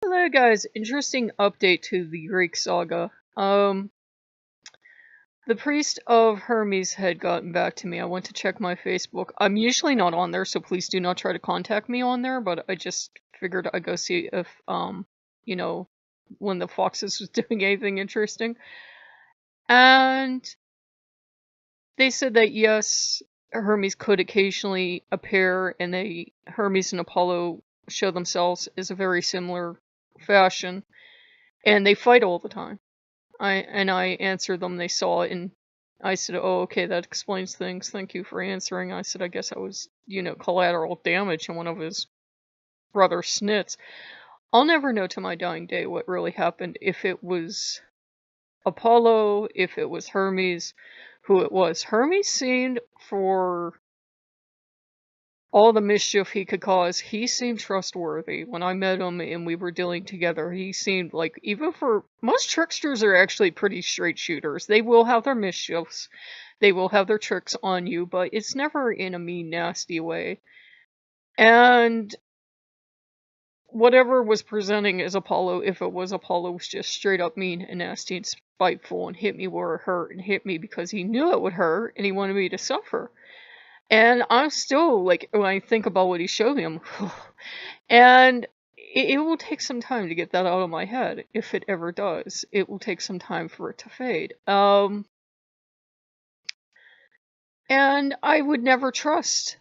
Hello guys, interesting update to the Greek saga. The priest of Hermes had gotten back to me. I went to check my Facebook. I'm usually not on there, so please do not try to contact me on there, but I just figured I'd go see if, you know, when the Foxes was doing anything interesting. And they said that yes, Hermes could occasionally appear, and Hermes and Apollo show themselves as a very similar fashion. And they fight all the time. I answered them. They saw it, and I said, "Oh, okay, that explains things. Thank you for answering." I said, "I guess I was, collateral damage in one of his brother snits." I'll never know to my dying day what really happened. If it was Apollo, if it was Hermes, who it was. Hermes seemed, for all the mischief he could cause, he seemed trustworthy. When I met him and we were dealing together, he seemed like, even for most tricksters are actually pretty straight shooters. They will have their mischiefs, they will have their tricks on you, but it's never in a mean, nasty way. And whatever was presenting as Apollo, if it was Apollo, was just straight up mean and nasty and spiteful and hit me where it hurt and hit me because he knew it would hurt and he wanted me to suffer. And I'm still, like, when I think about what he showed me, and it will take some time to get that out of my head, if it ever does. It will take some time for it to fade. And I would never trust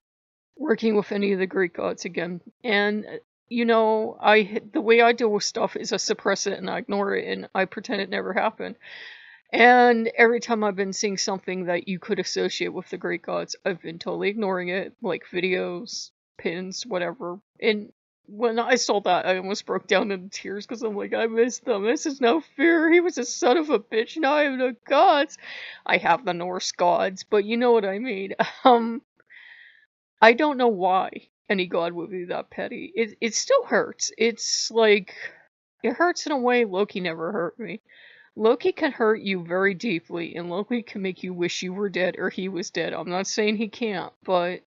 working with any of the Greek gods again. And, the way I deal with stuff is I suppress it and I ignore it and I pretend it never happened. And every time I've been seeing something that you could associate with the Greek gods, I've been totally ignoring it, like videos, pins, whatever. And when I saw that, I almost broke down into tears because I'm like, I missed them. This is no fair. He was a son of a bitch. Now I have no gods. I have the Norse gods, but you know what I mean. I don't know why any god would be that petty. It still hurts. It's like, it hurts in a way Loki never hurt me. Loki can hurt you very deeply, and Loki can make you wish you were dead or he was dead. I'm not saying he can't, but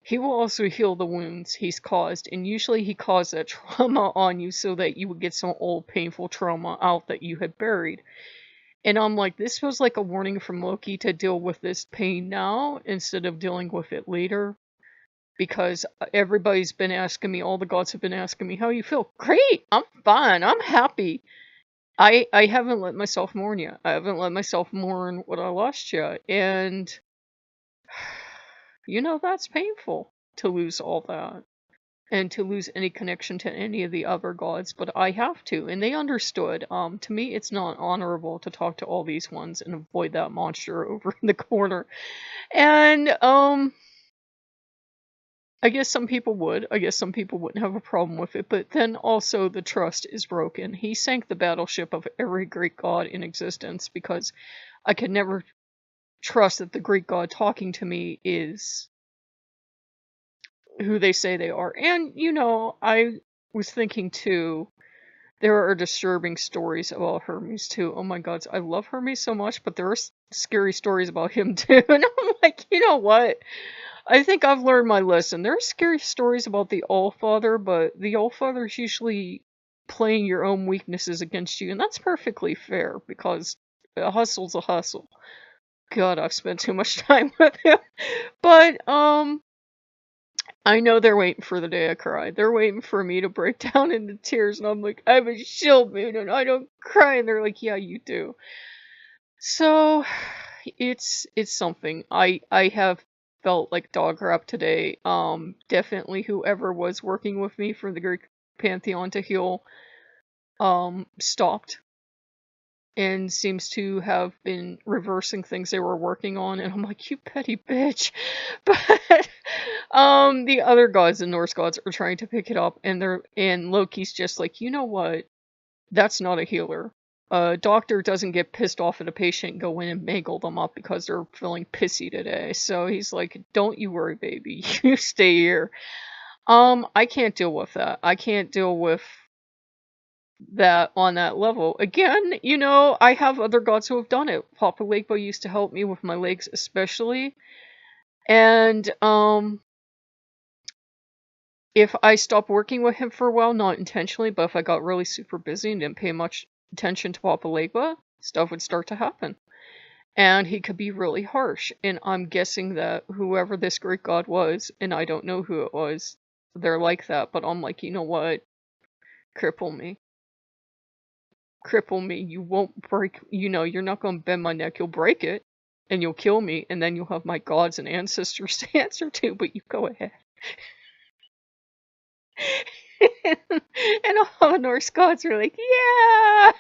he will also heal the wounds he's caused, and usually he caused that trauma on you so that you would get some old painful trauma out that you had buried. And I'm like, this feels like a warning from Loki to deal with this pain now instead of dealing with it later. Because everybody's been asking me, all the gods have been asking me, how you feel? Great! I'm fine, I'm happy. I haven't let myself mourn yet. I haven't let myself mourn what I lost yet. And, that's painful to lose all that. And to lose any connection to any of the other gods. But I have to. And they understood. To me, it's not honorable to talk to all these ones and avoid that monster over in the corner. And, I guess some people would. I guess some people wouldn't have a problem with it. But then also the trust is broken. He sank the battleship of every Greek god in existence because I could never trust that the Greek god talking to me is who they say they are. And, I was thinking too, there are disturbing stories about Hermes too. Oh my god, I love Hermes so much, but there are scary stories about him too. And I'm like, you know what? I think I've learned my lesson. There are scary stories about the Allfather, but the Allfather is usually playing your own weaknesses against you, and that's perfectly fair, because a hustle's a hustle. God, I've spent too much time with him. But, I know they're waiting for the day I cry. They're waiting for me to break down into tears, and I'm like, I'm a shield moon, and I don't cry, and they're like, yeah, you do. So, it's something. I have felt like dog crap today. Definitely whoever was working with me for the Greek Pantheon to heal, stopped. And seems to have been reversing things they were working on, and I'm like, you petty bitch. But, the other gods, the Norse gods, are trying to pick it up, and Loki's just like, you know what? That's not a healer. A doctor doesn't get pissed off at a patient and go in and mangle them up because they're feeling pissy today. So he's like, don't you worry, baby. You stay here. I can't deal with that. I can't deal with that on that level. Again, I have other gods who have done it. Papa Legbo used to help me with my legs especially. And, if I stopped working with him for a while, not intentionally, but if I got really super busy and didn't pay much attention to Papa Legba, stuff would start to happen. And he could be really harsh. And I'm guessing that whoever this Greek god was, and I don't know who it was, they're like that. But I'm like, you know what? Cripple me. Cripple me. You won't break, you're not going to bend my neck. You'll break it, and you'll kill me, and then you'll have my gods and ancestors to answer to, but you go ahead. And all the Norse gods are like, yeah!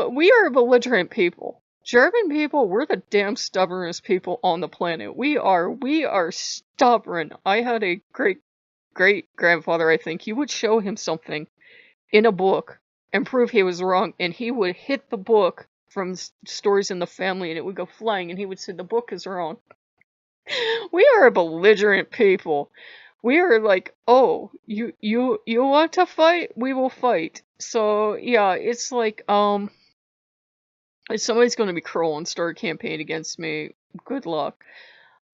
We are belligerent people. German people, we're the damn stubbornest people on the planet. We are stubborn. I had a great-grandfather, I think. You would show him something in a book and prove he was wrong, and he would hit the book from stories in the family, and it would go flying, and he would say, the book is wrong. We are a belligerent people. We are like, oh, you want to fight? We will fight. So, yeah, it's like, if somebody's going to be cruel and start a campaign against me, good luck.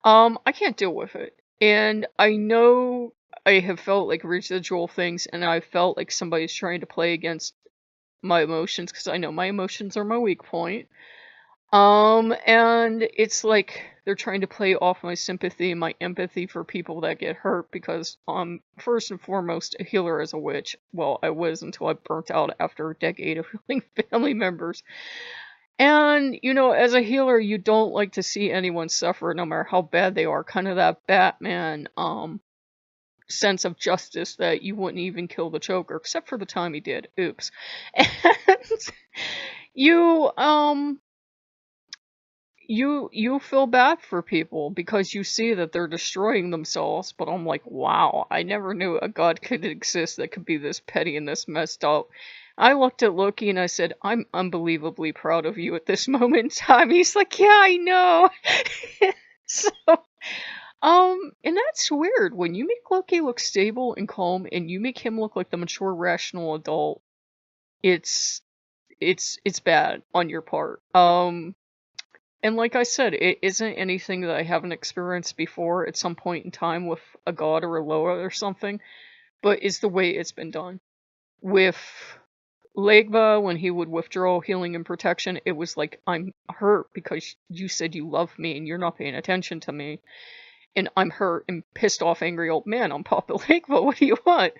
I can't deal with it. And I know I have felt like residual things, and I felt like somebody's trying to play against my emotions, because I know my emotions are my weak point. And it's like they're trying to play off my sympathy and my empathy for people that get hurt, because I'm first and foremost a healer as a witch. Well, I was until I burnt out after a decade of healing family members. And, as a healer, you don't like to see anyone suffer, no matter how bad they are. Kind of that Batman, sense of justice that you wouldn't even kill the Joker, except for the time he did. Oops. And you feel bad for people because you see that they're destroying themselves, but I'm like, wow, I never knew a god could exist that could be this petty and this messed up. I looked at Loki and I said, I'm unbelievably proud of you at this moment in time. He's like, yeah, I know. So, and that's weird. When you make Loki look stable and calm and you make him look like the mature, rational adult, it's bad on your part. And like I said, it isn't anything that I haven't experienced before at some point in time with a god or a Loa or something, but it's the way it's been done. With Legba, when he would withdraw healing and protection, it was like, I'm hurt because you said you love me and you're not paying attention to me. And I'm hurt and pissed off angry old man. I'm Papa Legba, what do you want?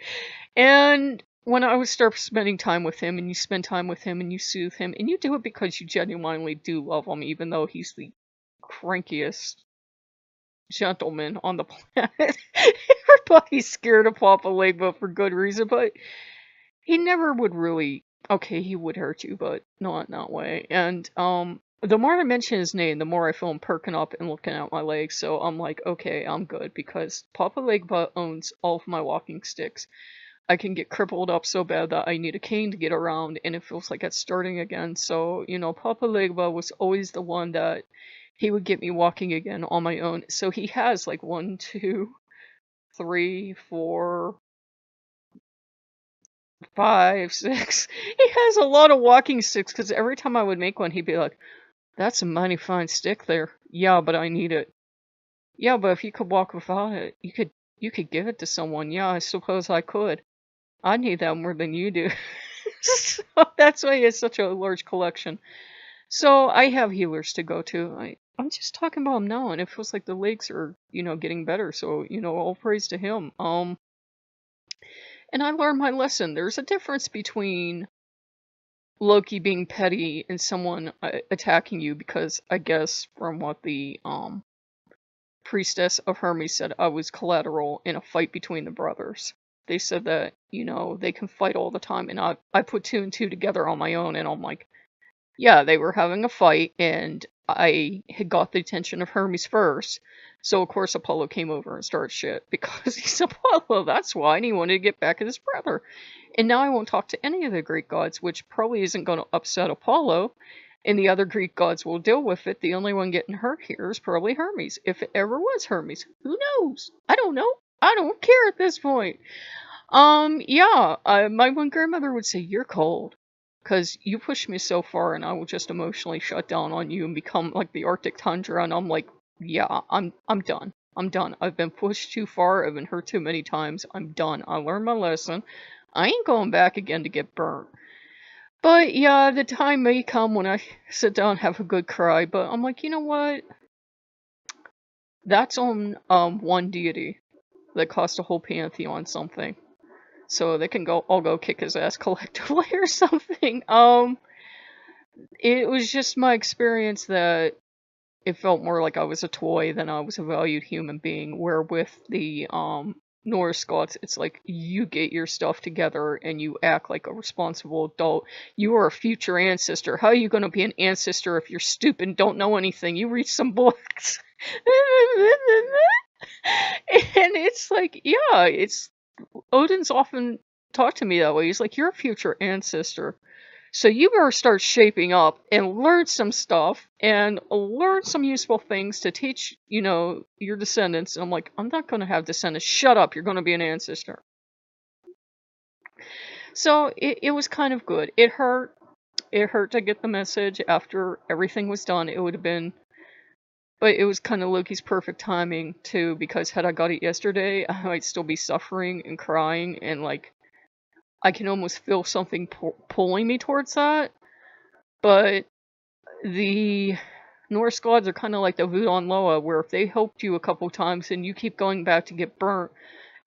And when I would start spending time with him, and you spend time with him, and you soothe him, and you do it because you genuinely do love him, even though he's the crankiest gentleman on the planet. Everybody's scared of Papa Legba for good reason, but he never would really... Okay, he would hurt you, but not in that way. And, the more I mention his name, the more I feel him perking up and looking at my legs, so I'm like, okay, I'm good, because Papa Legba owns all of my walking sticks. I can get crippled up so bad that I need a cane to get around, and it feels like it's starting again. So, Papa Legba was always the one that he would get me walking again on my own. So he has like 1, 2, 3, 4, 5, 6. He has a lot of walking sticks, because every time I would make one, he'd be like, that's a mighty fine stick there. Yeah, but I need it. Yeah, but if you could walk without it, you could give it to someone. Yeah, I suppose I could. I need that more than you do. So that's why he has such a large collection. So I have healers to go to. I'm just talking about him now, and it feels like the legs are, getting better. So, all praise to him. And I learned my lesson. There's a difference between Loki being petty and someone attacking you, because I guess from what the priestess of Hermes said, I was collateral in a fight between the brothers. They said that, they can fight all the time, and I put 2 and 2 together on my own, and I'm like, yeah, they were having a fight, and I had got the attention of Hermes first, so of course Apollo came over and started shit, because he's Apollo, that's why, and he wanted to get back at his brother. And now I won't talk to any of the Greek gods, which probably isn't going to upset Apollo, and the other Greek gods will deal with it. The only one getting hurt here is probably Hermes, if it ever was Hermes. Who knows? I don't know. I don't care at this point. Yeah, my one grandmother would say, you're cold, because you push me so far, and I will just emotionally shut down on you and become like the Arctic tundra, and I'm like, yeah, I'm done. I'm done. I've been pushed too far. I've been hurt too many times. I'm done. I learned my lesson. I ain't going back again to get burnt. But yeah, the time may come when I sit down and have a good cry. But I'm like, you know what? That's on one deity that cost a whole pantheon something. So they can go. I'll go kick his ass collectively or something. It was just my experience that it felt more like I was a toy than I was a valued human being. Where with the Norse gods, it's like you get your stuff together and you act like a responsible adult. You are a future ancestor. How are you going to be an ancestor if you're stupid and don't know anything? You read some books. And it's like, yeah, it's Odin's often talked to me that way. He's like, you're a future ancestor. So you better start shaping up and learn some stuff and learn some useful things to teach, your descendants. And I'm like, I'm not going to have descendants. Shut up. You're going to be an ancestor. So it was kind of good. It hurt. It hurt to get the message after everything was done. It would have been, but it was kind of Loki's perfect timing too, because had I got it yesterday, I might still be suffering and crying and like, I can almost feel something pulling me towards that. But the Norse gods are kind of like the Vudon Loa, where if they helped you a couple times and you keep going back to get burnt,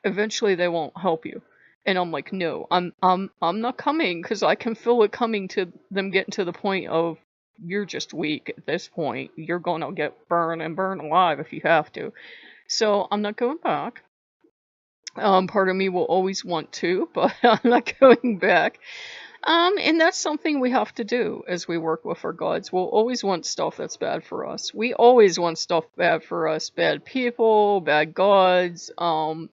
eventually they won't help you. And I'm like, no, I'm not coming, because I can feel it coming to them getting to the point of, you're just weak at this point. You're gonna get burned and burned alive if you have to. So I'm not going back. Part of me will always want to, but I'm not going back. And that's something we have to do as we work with our gods. We'll always want stuff that's bad for us. We always want stuff bad for us. Bad people, bad gods. And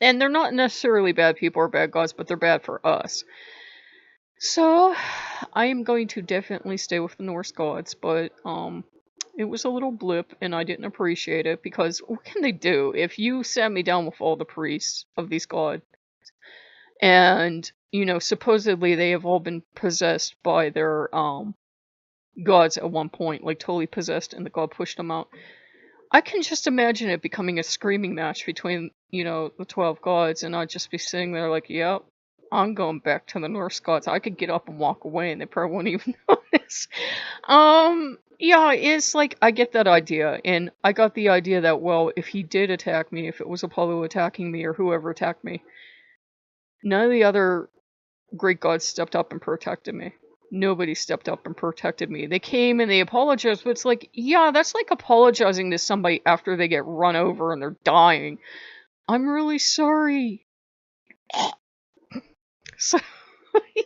they're not necessarily bad people or bad gods, but they're bad for us. So, I am going to definitely stay with the Norse gods, but, it was a little blip, and I didn't appreciate it, because what can they do? If you sat me down with all the priests of these gods, and, supposedly they have all been possessed by their, gods at one point, like totally possessed, and the god pushed them out. I can just imagine it becoming a screaming match between, the 12 gods, and I'd just be sitting there like, yep, I'm going back to the Norse gods. I could get up and walk away, and they probably wouldn't even notice. Yeah, it's like, I get that idea, and I got the idea that, well, if he did attack me, if it was Apollo attacking me, or whoever attacked me, none of the other Greek gods stepped up and protected me. Nobody stepped up and protected me. They came and they apologized, but it's like, yeah, that's like apologizing to somebody after they get run over and they're dying. I'm really sorry. So, yeah,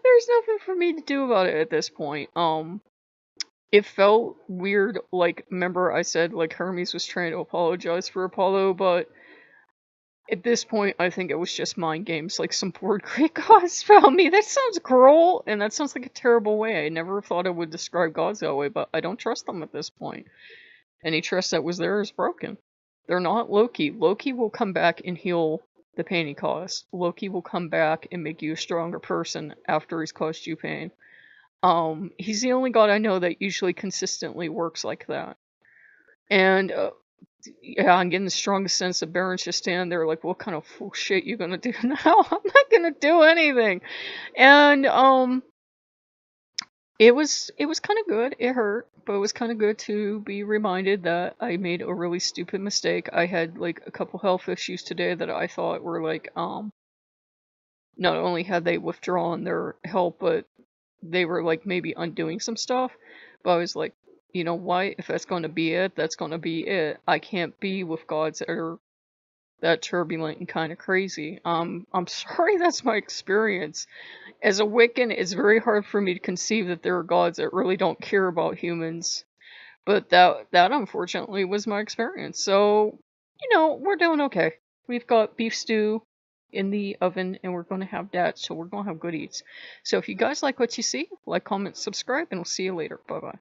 there's nothing for me to do about it at this point. It felt weird, like, remember I said, like, Hermes was trying to apologize for Apollo, but at this point, I think it was just mind games, like some bored Greek gods found me. That sounds cruel, and that sounds like a terrible way. I never thought I would describe gods that way, but I don't trust them at this point. Any trust that was there is broken. They're not Loki. Loki will come back and heal the pain he caused. Loki will come back and make you a stronger person after he's caused you pain. He's the only god I know that usually consistently works like that. And, yeah, I'm getting the strongest sense of Baron's just standing there like, what kind of fool shit you gonna do now? I'm not gonna do anything. And, it was kind of good. It hurt, but it was kind of good to be reminded that I made a really stupid mistake. I had, like, a couple health issues today that I thought were, like, not only had they withdrawn their help, but they were, like, maybe undoing some stuff. But I was like, you know what? If that's going to be it, that's going to be it. I can't be with gods that are that turbulent and kind of crazy. I'm sorry that's my experience. As a Wiccan, it's very hard for me to conceive that there are gods that really don't care about humans. But that unfortunately was my experience. So, we're doing okay. We've got beef stew in the oven, and we're going to have that, so we're going to have good eats. So if you guys like what you see, like, comment, subscribe, and we'll see you later. Bye-bye.